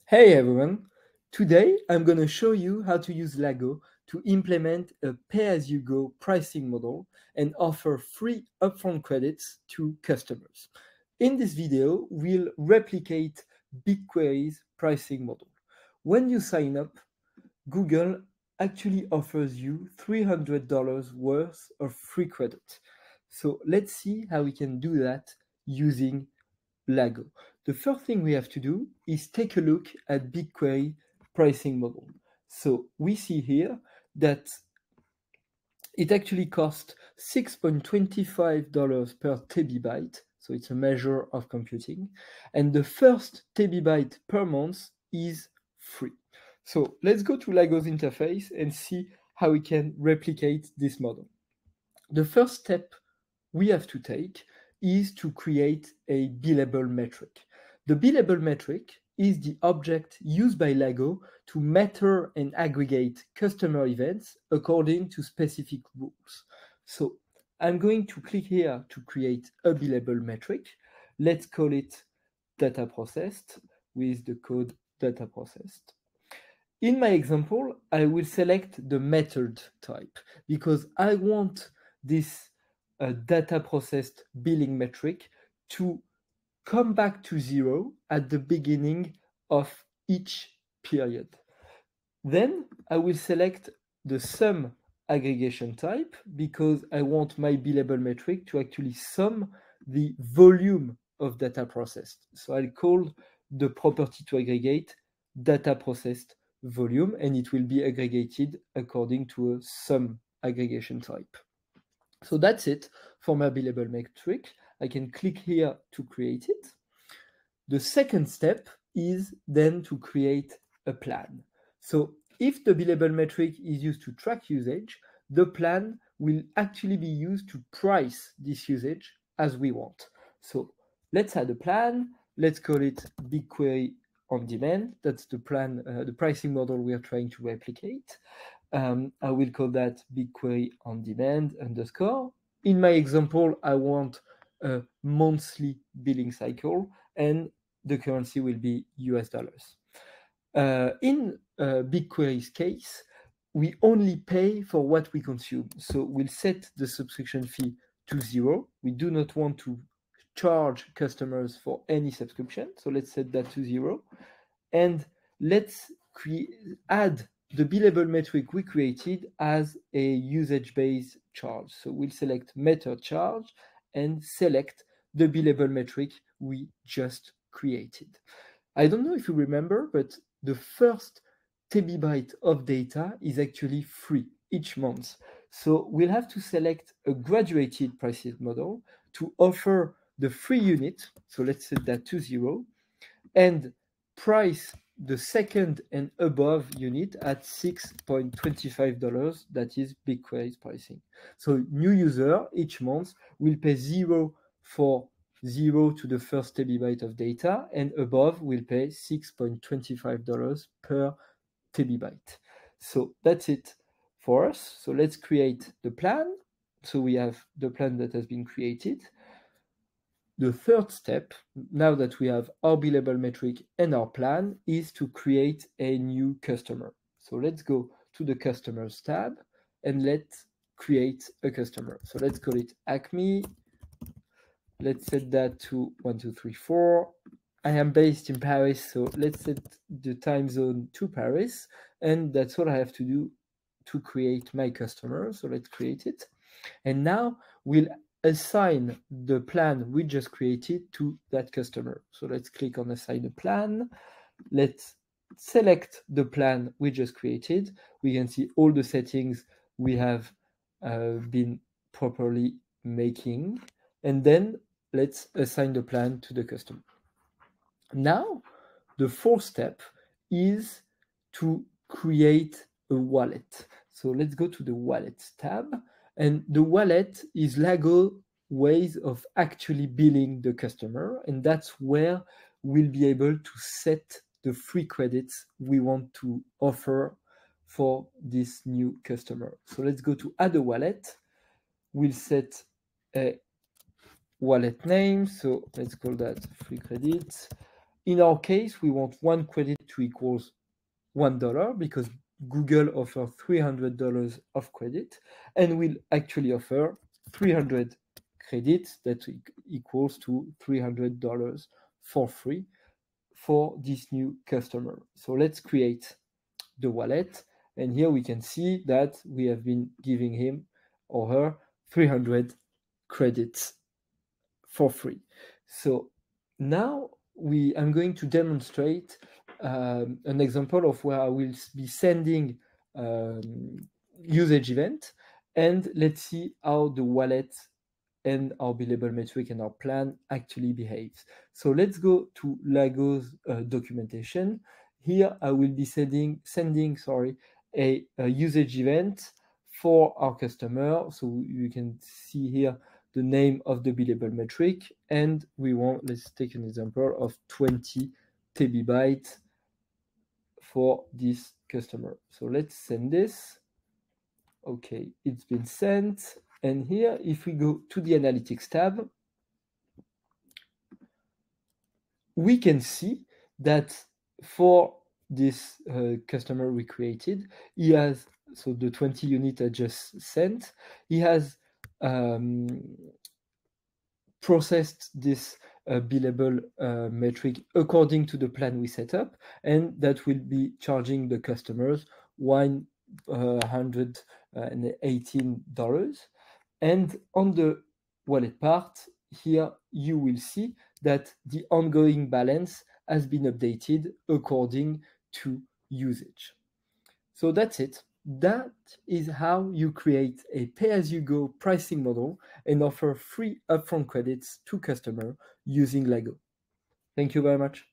Hey everyone! Today I'm going to show you how to use Lago to implement a pay-as-you-go pricing model and offer free upfront credits to customers. In this video, we'll replicate BigQuery's pricing model. When you sign up, Google actually offers you $300 worth of free credit. So let's see how we can do that using Lago. The first thing we have to do is take a look at BigQuery pricing model. So we see here that it actually costs $6.25 per TB, so it's a measure of computing, and the first TB per month is free. So let's go to Lago's interface and see how we can replicate this model. The first step we have to take is to create a billable metric. The billable metric is the object used by Lago to measure and aggregate customer events according to specific rules. So I'm going to click here to create a billable metric. Let's call it data processed with the code data processed. In my example, I will select the method type because I want this data processed billing metric to come back to 0 at the beginning of each period. Then I will select the sum aggregation type because I want my billable metric to actually sum the volume of data processed. So I'll call the property to aggregate data processed volume, and it will be aggregated according to a sum aggregation type. So that's it for my billable metric. I can click here to create it. The second step is then to create a plan. So if the billable metric is used to track usage, the plan will actually be used to price this usage as we want. So let's add a plan. Let's call it BigQuery on demand. That's the plan, the pricing model we are trying to replicate. I will call that BigQuery on demand underscore. In my example, I want a monthly billing cycle, and the currency will be US dollars. In BigQuery's case, we only pay for what we consume. So we'll set the subscription fee to 0. We do not want to charge customers for any subscription. So let's set that to 0. And let's add the billable metric we created as a usage-based charge. So we'll select method charge and select the billable metric we just created. I don't know if you remember, but the first TB of data is actually free each month. So we'll have to select a graduated pricing model to offer the free unit. So let's set that to 0 and price the second and above unit at $6.25. That is BigQuery's pricing. So new user each month will pay 0 for 0 to the first TB of data, and above will pay $6.25 per TB. So that's it for us. So let's create the plan. So we have the plan that has been created. The third step, now that we have our billable metric and our plan, is to create a new customer. So let's go to the customers tab and let's create a customer. So let's call it Acme. Let's set that to 1234. I am based in Paris, so let's set the time zone to Paris, and that's all I have to do to create my customer. So let's create it. And now we'll assign the plan we just created to that customer. So let's click on assign a plan. Let's select the plan we just created. We can see all the settings we have been properly making. And then let's assign the plan to the customer. Now, the fourth step is to create a wallet. So let's go to the wallet tab. And the wallet is Lago ways of actually billing the customer. And that's where we'll be able to set the free credits we want to offer for this new customer. So let's go to add a wallet. We'll set a wallet name. So let's call that free credits. in our case, we want 1 credit to equals $1 because Google offers $300 of credit, and will actually offer 300 credits that equals to $300 for free for this new customer. So let's create the wallet, and here we can see that we have been giving him or her 300 credits for free. So now I'm going to demonstrate an example of where I will be sending usage event, and let's see how the wallet and our billable metric and our plan actually behaves. So let's go to Lago's documentation. Here I will be sending a usage event for our customer. So you can see here the name of the billable metric, and let's take an example of 20 TB for this customer. So let's send this. Okay, it's been sent. And here, if we go to the Analytics tab, we can see that for this customer we created, he has, so the 20 unit I just sent, he has processed this billable metric according to the plan we set up, and that will be charging the customers $118. And on the wallet part, here you will see that the ongoing balance has been updated according to usage. So that's it. That is how you create a pay-as-you-go pricing model and offer free upfront credits to customers using Lago. Thank you very much.